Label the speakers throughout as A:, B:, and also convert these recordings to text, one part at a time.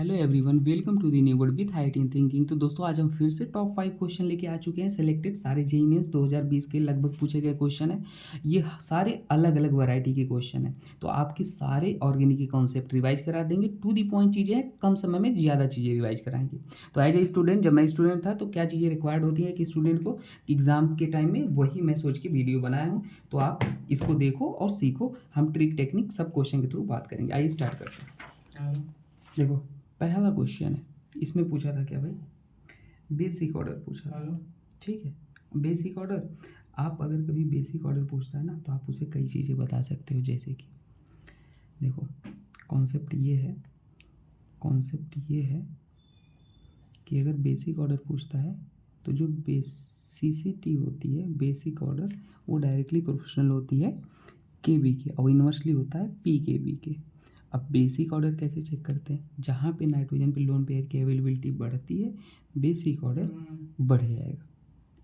A: Hello everyone, welcome to the new word with height in thinking. तो दोस्तों आज हम फिर से टॉप 5 क्वेश्चन लेके आ चुके हैं। सिलेक्टेड सारे जेईई मेंस 2020 के लगभग पूछे गए क्वेश्चन है। ये सारे अलग अलग वैरायटी के क्वेश्चन है, तो आपके सारे ऑर्गेनिक के कॉन्सेप्ट रिवाइज करा देंगे। टू दी पॉइंट चीज़ें हैं, कम समय में ज़्यादा चीज़ें रिवाइज कराएंगे। तो एज ए स्टूडेंट, जब मैं स्टूडेंट था तो क्या चीज़ें रिक्वायर्ड होती है कि स्टूडेंट को एग्जाम के टाइम में, वही मैं सोच के वीडियो बनाया हूँ। तो आप इसको देखो और सीखो। हम ट्रिक टेक्निक सब क्वेश्चन के थ्रू बात करेंगे। आइए स्टार्ट करते हैं। देखो, पहला क्वेश्चन है, इसमें पूछा था क्या भाई, बेसिक ऑर्डर पूछा था। ठीक है, बेसिक ऑर्डर। आप अगर कभी बेसिक ऑर्डर पूछता है ना, तो आप उसे कई चीज़ें बता सकते हो। जैसे कि देखो, कॉन्सेप्ट ये है कि अगर बेसिक ऑर्डर पूछता है तो जो बेसिसिटी होती है बेसिक ऑर्डर, वो डायरेक्टली प्रोपोर्शनल होती है के बी के, और इन्वर्सली होता है पी के बी के। अब बेसिक ऑर्डर कैसे चेक करते हैं? जहाँ पे नाइट्रोजन पे लोन पेयर की अवेलेबिलिटी बढ़ती है, बेसिक ऑर्डर बढ़ जाएगा।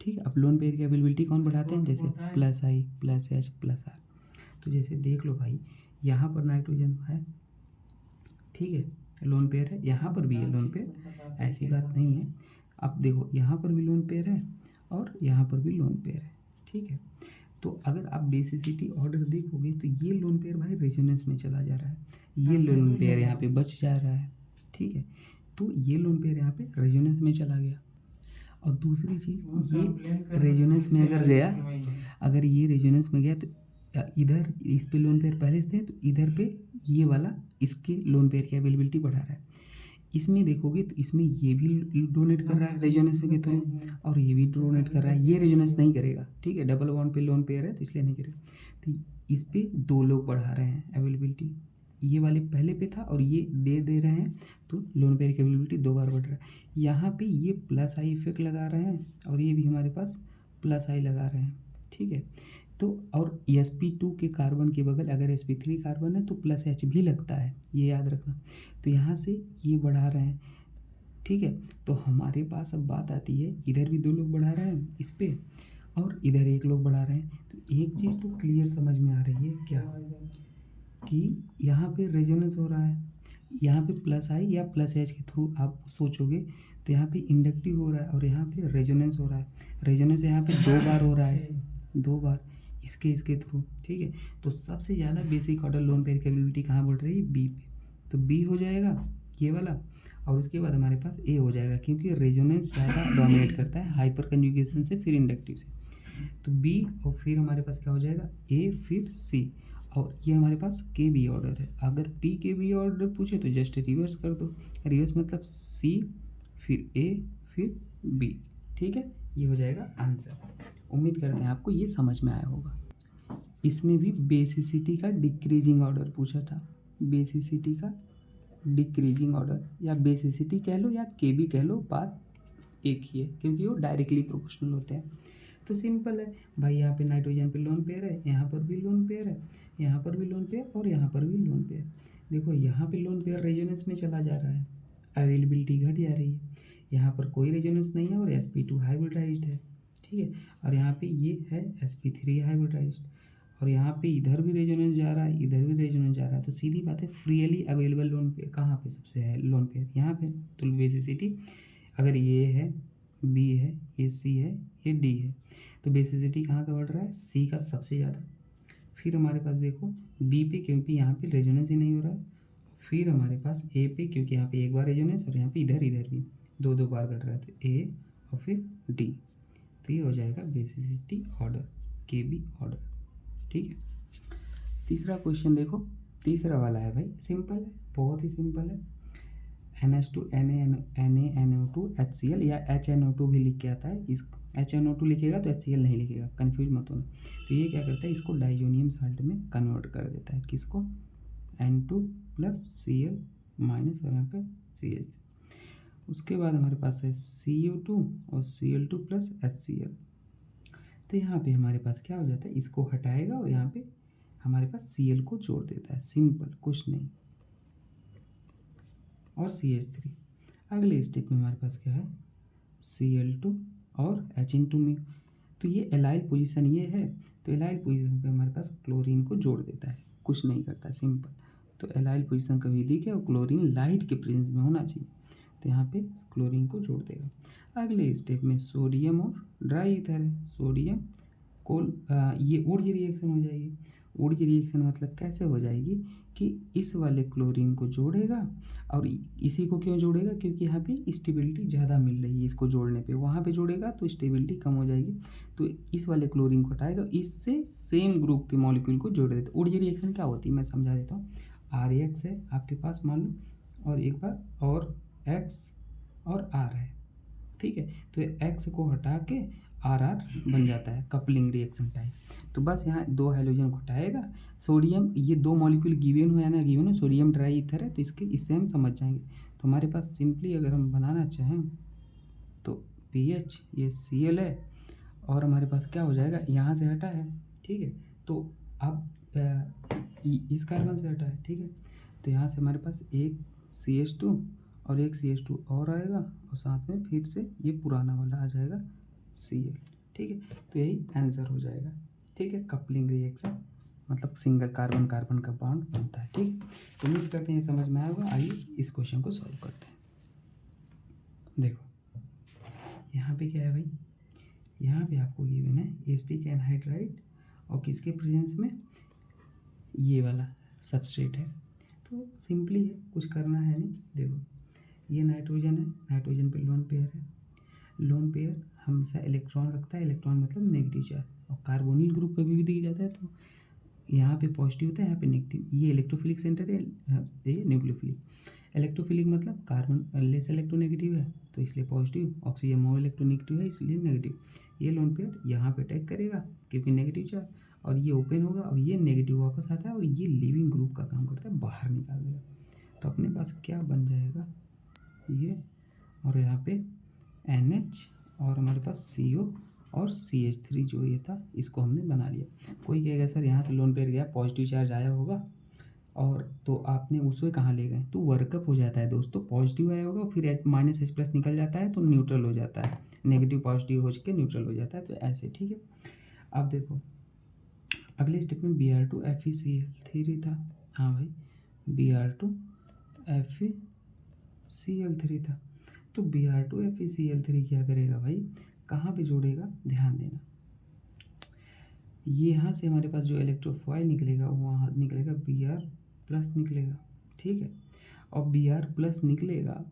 A: ठीक है, अब लोन पेयर की अवेलेबिलिटी कौन बढ़ाते हैं? जैसे plus I, plus H, plus R. तो जैसे देख लो भाई, यहाँ पर नाइट्रोजन है, ठीक है, लोन पेयर है, यहाँ पर भी है लोन पेयर, ऐसी बात नहीं है। अब देखो, यहाँ पर भी लोन पेयर है और यहाँ पर भी लोन पेयर है। ठीक है, तो अगर आप बेसिसिटी ऑर्डर देखोगे तो ये लोन पेयर भाई रेजोनेंस में चला जा रहा है, ये लोन पेयर यहाँ पे बच जा रहा है। ठीक है, तो ये लोन पेयर यहाँ पे रेजोनेंस में चला गया। और दूसरी चीज़, ये रेजोनेंस में अगर गया, अगर ये रेजोनेंस में गया तो इधर इस पे लोन पेयर पहले से थे, तो इधर पे ये वाला इसके लोन पेयर की अवेलेबिलिटी बढ़ा रहा है। इसमें देखोगे तो इसमें ये भी डोनेट कर रहा है रेजोनेंस के थ्रू, और ये भी डोनेट कर रहा है। ये रेजोनेंस नहीं करेगा, ठीक है, डबल बॉन्ड पे लोन पेयर है तो इसलिए नहीं करेगा। तो इस पे दो लोग बढ़ा रहे हैं अवेलेबिलिटी, ये वाले पहले पे था और ये दे रहे हैं, तो लोन पेयर की अवेलेबिलिटी दो बार बढ़ रहा है। यहाँ पे ये प्लस आई इफेक्ट लगा रहे हैं और ये भी हमारे पास प्लस आई लगा रहे हैं। ठीक है, तो और sp2 के कार्बन के बगल अगर sp3 कार्बन है तो प्लस एच भी लगता है, ये याद रखना। तो यहाँ से ये बढ़ा रहे हैं। ठीक है, तो हमारे पास अब बात आती है, इधर भी दो लोग बढ़ा रहे हैं इस पे और इधर एक लोग बढ़ा रहे हैं। तो एक चीज़ तो क्लियर समझ में आ रही है क्या, कि यहाँ पे रेजोनेंस हो रहा है, यहाँ पे प्लस आई या प्लस एच के थ्रू आप सोचोगे तो यहाँ पे इंडक्टिव हो रहा है और यहाँ पे रेजोनेंस हो रहा है। रेजोनेंस यहाँ पे दो बार हो रहा है, दो बार इसके थ्रू। ठीक है, तो सबसे ज़्यादा बेसिक ऑर्डर लोन पेयर की एबिलिटी कहाँ बढ़ रही है? बी पे। तो बी हो जाएगा ये वाला, और उसके बाद हमारे पास ए हो जाएगा, क्योंकि रेजोनेंस ज़्यादा डोमिनेट करता है हाइपर कंजुगेशन से, फिर इंडक्टिव से। तो बी और फिर हमारे पास क्या हो जाएगा? ए फिर सी, और ये हमारे पास के बी ऑर्डर है। अगर पी के बी ऑर्डर पूछे तो जस्ट रिवर्स कर दो। रिवर्स मतलब सी फिर ए फिर बी। ठीक है, ये हो जाएगा आंसर। उम्मीद करते हैं आपको ये समझ में आया होगा। इसमें भी बेसिसिटी का डिक्रीजिंग ऑर्डर पूछा था। बेसिसिटी का डिक्रीजिंग ऑर्डर, या बेसिसिटी कह लो या के बी कह लो, बात एक ही है, क्योंकि वो डायरेक्टली प्रोपोर्शनल होते हैं। तो सिंपल है भाई, यहाँ पे नाइट्रोजन पे लोन पेयर है, यहाँ पर भी लोन पेयर है, यहाँ पर भी लोन पेयर और यहाँ पर भी लोन पेयर। देखो, यहाँ पे लोन पेयर रेजोनेंस में चला जा रहा है, अवेलेबिलिटी घट जा रही है। यहाँ पर कोई रेजोनेंस नहीं है और sp2 हाइब्रिडाइज्ड है। ठीक है, और यहाँ पे ये है sp3 हाइब्रिडाइज्ड, और यहाँ पे इधर भी रेजोनेंस जा रहा है, इधर भी रेजोनेंस जा रहा है। तो सीधी बात है, फ्रीली अवेलेबल लोन पे कहाँ पे सबसे है? लोन पेयर यहाँ पे। तो बेसिसिटी अगर ये है, बी है, ये सी है, ये डी है, तो बेसिसिटी कहाँ का बढ़ रहा है? सी का सबसे ज़्यादा। फिर हमारे पास देखो बी पे, क्योंकि यहाँ पे रेजोनेंस ही नहीं हो रहा है। फिर हमारे पास ए पे, क्योंकि यहाँ पे एक बार रेजोनेंस और यहाँ पे इधर भी दो दो बार घट रहा है। तो ए और फिर डी, तो ये हो जाएगा बेसिसिटी ऑर्डर, के बी ऑर्डर। ठीक है, तीसरा क्वेश्चन देखो, तीसरा वाला है भाई, सिंपल है, बहुत ही सिंपल है। NH2 NaNO2 HCl, या HNO2 भी लिख के आता है। इस HNO2 लिखेगा तो HCl नहीं लिखेगा, कन्फ्यूज मत होना। तो ये क्या करता है, इसको डाइजोनियम साल्ट में कन्वर्ट कर देता है। किसको? N2 + Cl माइनस, और यहाँ पे CH। उसके बाद हमारे पास है CO2 और Cl2 + HCl। तो यहाँ पे हमारे पास क्या हो जाता है, इसको हटाएगा और यहाँ पे हमारे पास Cl को जोड़ देता है। सिंपल, कुछ नहीं, और CH3। अगले स्टेप में हमारे पास क्या है? Cl2 और H/μ। तो ये एलाइल पोजीशन ये है, तो एलाइल पोजीशन पे हमारे पास क्लोरीन को जोड़ देता है, कुछ नहीं करता, सिंपल। तो एलाइल पोजीशन कभी अधिक है और क्लोरीन लाइट के प्रेजेंस में होना चाहिए, तो यहाँ पे क्लोरीन को जोड़ देगा। अगले स्टेप में सोडियम और ड्राई ईथर है, सोडियम ये ऊर्जा रिएक्शन हो जाएगी। ऊर्जा रिएक्शन मतलब कैसे हो जाएगी कि इस वाले क्लोरीन को जोड़ेगा, और इसी को क्यों जोड़ेगा, क्योंकि यहाँ पे स्टेबिलिटी ज़्यादा मिल रही है इसको जोड़ने पे, वहाँ पे जोड़ेगा तो स्टेबिलिटी कम हो जाएगी, तो इस वाले क्लोरीन को हटाएगा, इससे सेम ग्रुप के मॉलिक्यूल को जोड़ देता है। ऊर्जा रिएक्शन क्या होती है मैं समझा देता हूँ। RX है आपके पास मान लो, और एक बार और X और R है, ठीक है, तो X को हटा के RR बन जाता है, कपलिंग रिएक्शन टाइप। तो बस यहाँ दो हाइड्रोजन को हटाएगा, सोडियम, ये दो मॉलिक्यूल गिवन हुआ है ना, गिवन है सोडियम ड्राई ईथर है, तो इससे हम समझ जाएंगे। तो हमारे पास सिंपली अगर हम बनाना चाहें तो PH ये Cl है, और हमारे पास क्या हो जाएगा, यहाँ से हटा है, ठीक है, तो अब इस कार्बन से हटा है, ठीक है, तो यहाँ से हमारे पास एक CH2 और एक CH2 और आएगा, और साथ में फिर से ये पुराना वाला आ जाएगा Cl, ठीक है, तो यही आंसर हो जाएगा, ठीक है। कपलिंग रिएक्शन मतलब सिंगल कार्बन कार्बन का बॉन्ड बनता है, ठीक है। तो उम्मीद करते हैं समझ में आया होगा। आइए इस क्वेश्चन को सॉल्व करते हैं। देखो यहाँ पे क्या है भाई, यहाँ पे आपको गिवन है एसिटिक एनहाइड्राइड, और किसके प्रेजेंस में, ये वाला सबस्ट्रेट है, तो सिंपली है, कुछ करना है नहीं। देखो ये नाइट्रोजन है, नाइट्रोजन पे लोन पेयर है, लोन पेयर हमेशा इलेक्ट्रॉन रखता है, इलेक्ट्रॉन मतलब नेगेटिव चार्ज, और कार्बोनिल ग्रुप कभी भी दिख जाता है तो यहाँ पे पॉजिटिव होता है, यहाँ पे नेगेटिव। ये इलेक्ट्रोफिलिक सेंटर है, ये न्यूक्लियोफिलिक। इलेक्ट्रोफिलिक मतलब कार्बन लेस इलेक्ट्रोनेगेटिव है तो इसलिए पॉजिटिव, ऑक्सीजन मोर इलेक्ट्रोनेगेटिव है इसलिए नेगेटिव। ये लोन पेयर यहाँ पे अटैक करेगा क्योंकि नेगेटिव चार्ज, और ये ओपन होगा और ये नेगेटिव वापस आता है, और ये लिविंग ग्रुप का काम करता है, बाहर निकाल देगा। तो अपने पास क्या बन जाएगा, ये, और यहाँ पे NH, और हमारे पास CO और CH3 जो ये था इसको हमने बना लिया। कोई कहेगा सर यहाँ से लोन पेयर गया, पॉजिटिव चार्ज आया होगा, और तो आपने उसको कहाँ ले गए, तो वर्कअप हो जाता है दोस्तों, पॉजिटिव आया होगा फिर -H+ निकल जाता है तो न्यूट्रल हो जाता है, नेगेटिव पॉजिटिव हो के न्यूट्रल हो जाता है, तो ऐसे, ठीक है। अब देखो अगले स्टेप में Br2 FeCl3 था, हाँ भाई Br2 FeCl3 था, तो Br2 FeCl3 क्या करेगा भाई, कहाँ पे जोड़ेगा, ध्यान देना, ये यहाँ से हमारे पास जो इलेक्ट्रोफॉइल निकलेगा वहाँ निकलेगा Br+ निकलेगा, ठीक है, और Br+ निकलेगा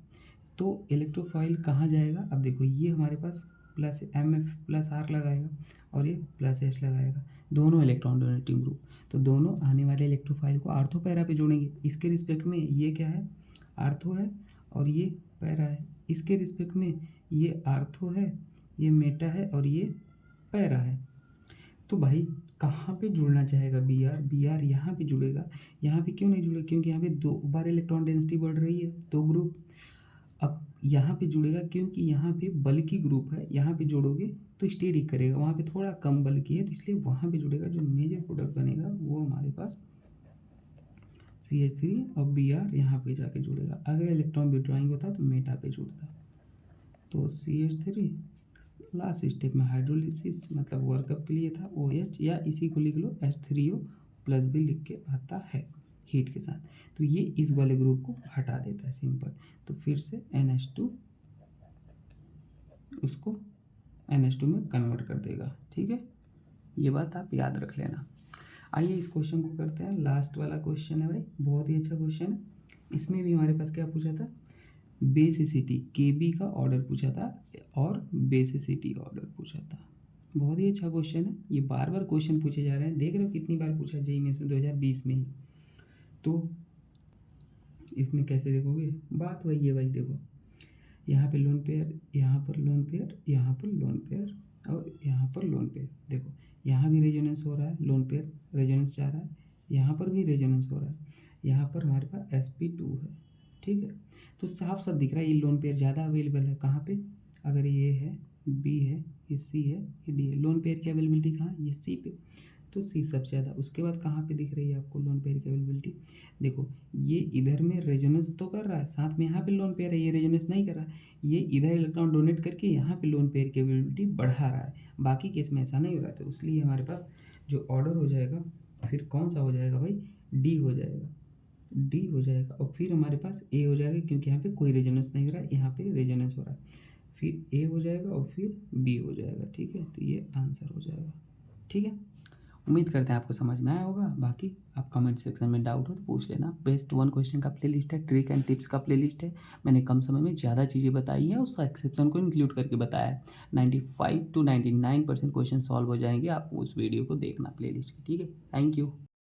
A: तो इलेक्ट्रोफॉइल कहाँ जाएगा, अब देखो ये हमारे पास MF+R लगाएगा और ये +H लगाएगा, दोनों इलेक्ट्रॉन डोनेटिंग ग्रुप, तो दोनों आने वाले इलेक्ट्रोफाइल को आर्थो पैरा पे जोड़ेंगे। इसके रिस्पेक्ट में ये क्या है, आर्थो है, और ये पैरा है, इसके रिस्पेक्ट में ये आर्थो है, ये मेटा है, और ये पैरा है। तो भाई कहाँ पे जुड़ना चाहेगा Br यहाँ पे जुड़ेगा, यहाँ पे क्यों नहीं जुड़ेगा, क्योंकि यहाँ पे 2 बार इलेक्ट्रॉन डेंसिटी बढ़ रही है, 2 ग्रुप। अब यहाँ पे जुड़ेगा क्योंकि यहाँ पे बल्की ग्रुप है, यहाँ पे जोड़ोगे तो स्टेरिक करेगा, वहाँ पे थोड़ा कम बल्की है तो इसलिए वहाँ पे जुड़ेगा, जो मेजर प्रोडक्ट बनेगा वो हमारे पास CH3 और Br यहाँ पे जाके जुड़ेगा। अगर इलेक्ट्रॉन विड्रॉइंग होता तो मेटा पे जुड़ता, तो CH3 लास्ट स्टेप में हाइड्रोलिसिस मतलब वर्कअप के लिए था OH, या इसी को लिख लो H3O+ भी लिख के आता है हीट के साथ, तो ये इस वाले ग्रुप को हटा देता है, सिंपल। तो फिर से NH2 उसको NH2 में कन्वर्ट कर देगा, ठीक है, ये बात आप याद रख लेना। आइए इस क्वेश्चन को करते हैं, लास्ट वाला क्वेश्चन है भाई, बहुत ही अच्छा क्वेश्चन है। इसमें भी हमारे पास क्या पूछा था, बेसिसिटी Kb का ऑर्डर पूछा था और बेसिसिटी का ऑर्डर पूछा था। बहुत ही अच्छा क्वेश्चन है, ये बार बार क्वेश्चन पूछे जा रहे हैं, देख रहे हो कितनी बार पूछा जेईई में, इसमें 2020 में ही। तो इसमें कैसे देखोगे, बात वही है भाई, देखो यहाँ पे लोन पेयर, यहाँ पर लोन पेयर, यहाँ पर लोन पेयर, और यहाँ पर लोन पेयर। देखो यहाँ भी रेजोनेंस हो रहा है, लोन पेयर रेजोनेंस जा रहा है, यहाँ पर भी रेजोनेंस हो रहा है, यहाँ पर हमारे पास sp2 है, ठीक है, तो साफ साफ दिख रहा है ये लोन पेयर ज़्यादा अवेलेबल है। कहाँ पे, अगर ये है, B है, ये C है, ये D है, लोन पेयर की अवेलेबिलिटी कहाँ, ये C पे, तो C सबसे ज़्यादा। उसके बाद कहाँ पे दिख रही है आपको लोन पेयर की अवेलेबिलिटी, देखो ये इधर में रेजोनेंस तो कर रहा है, साथ में यहाँ पे लोन पेयर है, ये रेजोनेंस नहीं कर रहा है, ये इधर इलेक्ट्रॉन डोनेट करके यहाँ पे लोन पेयर की अवेलेबिलिटी बढ़ा रहा है, बाकी केस में ऐसा नहीं हो रहा है। तो इसलिए हमारे पास जो ऑर्डर हो जाएगा फिर कौन सा हो जाएगा भाई, D हो जाएगा, डी हो जाएगा और फिर हमारे पास ए हो जाएगा, क्योंकि यहाँ पे कोई रेजोनेंस नहीं हो रहा है, यहाँ पे रेजोनेंस हो रहा है। फिर ए हो जाएगा और फिर बी हो जाएगा। ठीक है, तो ये आंसर हो जाएगा। ठीक है, उम्मीद करते हैं आपको समझ में आया होगा। बाकी आप कमेंट सेक्शन में डाउट हो तो पूछ लेना। बेस्ट 1 क्वेश्चन का प्लेलिस्ट है, ट्रिक एंड टिप्स का प्लेलिस्ट है। मैंने कम समय में ज़्यादा चीज़ें बताई हैं, उस एक्सेप्शन को इंक्लूड करके बताया है। 95 to 99% क्वेश्चन सॉल्व हो जाएंगे, आप उस वीडियो को देखना प्लेलिस्ट की। ठीक है, थैंक यू।